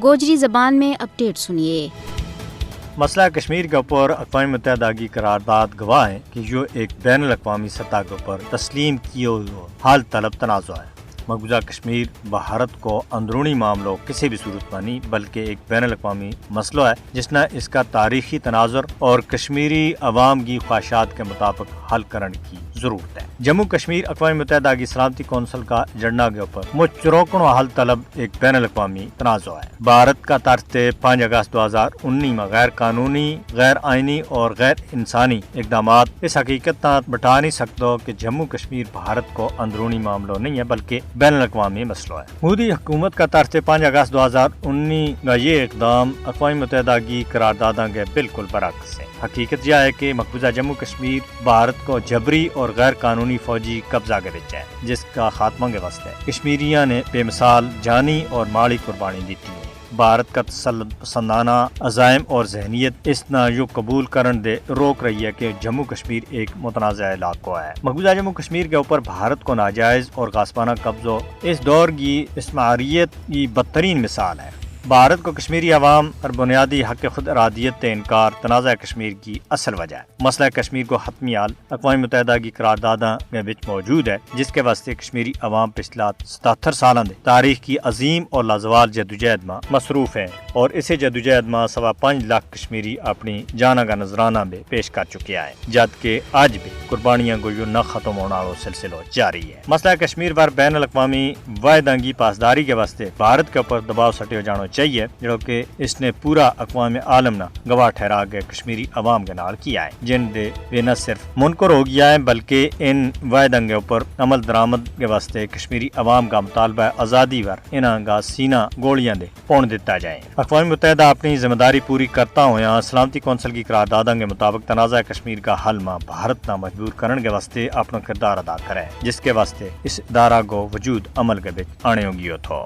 گوجری زبان میں اپڈیٹ سنیے۔ مسئلہ کشمیر کے اوپر اقوام متحدہ کی قرارداد گواہ ہے کہ یہ ایک بین الاقوامی سطح کے اوپر تسلیم کیے ہوئے حل طلب تنازع ہے۔ مقبوضہ کشمیر بھارت کو اندرونی معاملوں کسی بھی صورت میں نہیں بلکہ ایک بین الاقوامی مسئلہ ہے جس نے اس کا تاریخی تناظر اور کشمیری عوام کی خواہشات کے مطابق حل کرنے کی ضرورت ہے۔ جموں کشمیر اقوام متحدہ کی سلامتی کونسل کا ایجنڈا کے اوپر مچروکنو حل طلب ایک بین الاقوامی تنازع ہے۔ بھارت کا طرز 5 اگست 2019 میں غیر قانونی، غیر آئینی اور غیر انسانی اقدامات اس حقیقت تک بٹھا نہیں سکتا کہ جموں کشمیر بھارت کو اندرونی معاملوں نہیں ہے بلکہ بین الاقوامی مسئلہ ہے۔ مودی حکومت کا طرز 5 اگست 2019 کا یہ اقدام اقوام متحدہ کی قراردادوں کے بالکل برعکس ہے۔ حقیقت یہ ہے کہ مقبوضہ جموں کشمیر بھارت کو جبری اور غیر قانونی فوجی قبضہ کے وچ ہے جس کا خاتمہ کے واسطے کشمیریاں نے بے مثال جانی اور مالی قربانی دی ہے۔ بھارت کا تسلط پسندانہ عزائم اور ذہنیت اس نہ یوں قبول کرن دے روک رہی ہے کہ جموں کشمیر ایک متنازع علاقہ ہے۔ مقبوضہ جموں کشمیر کے اوپر بھارت کو ناجائز اور غاصبانہ قبضہ اس دور کی استعماریت کی بدترین مثال ہے۔ بھارت کو کشمیری عوام اور بنیادی حق خود ارادیت سے انکار تنازع کشمیر کی اصل وجہ ہے۔ مسئلہ کشمیر کو حتمی حل اقوام متحدہ کی قراردادوں کے وچ موجود ہے جس کے واسطے کشمیری عوام پچھلا 77 سالوں دے تاریخ کی عظیم اور لازوال جدوجہد میں مصروف ہیں اور اسی جدوجہد میں 5.25 لاکھ کشمیری اپنی جانہ کا نذرانہ بھی پیش کر چکے ہیں جبکہ آج بھی قربانیاں کو نہ ختم ہونا والا سلسلہ جاری ہے۔ مسئلہ کشمیر پر بین الاقوامی واحدوں کی پاسداری کے واسطے بھارت کے اوپر دباؤ سٹے جانا چاہیے جو کہ اس نے پورا اقوام عالم نہ گواہ ٹھہرا کے کشمیری عوام کے نال کیا ہے جن دے وہ نہ صرف منکر ہو گیا ہے بلکہ ان واحدوں کے اوپر عمل درآمد کے واسطے کشمیری عوام کا مطالبہ آزادی پر انہاں کا سینہ گولیاں دے پون دیتا جائے۔ اقوام متحدہ اپنی ذمہ داری پوری کرتا ہوا سلامتی کونسل کی قراردادوں کے مطابق تنازع کشمیر کا حل میں بھارت نہ مجبور کرنے کے واسطے اپنا کردار ادا کرے جس کے واسطے اس ادارہ کو وجود عمل کے بچ آنے ہوگی تھو۔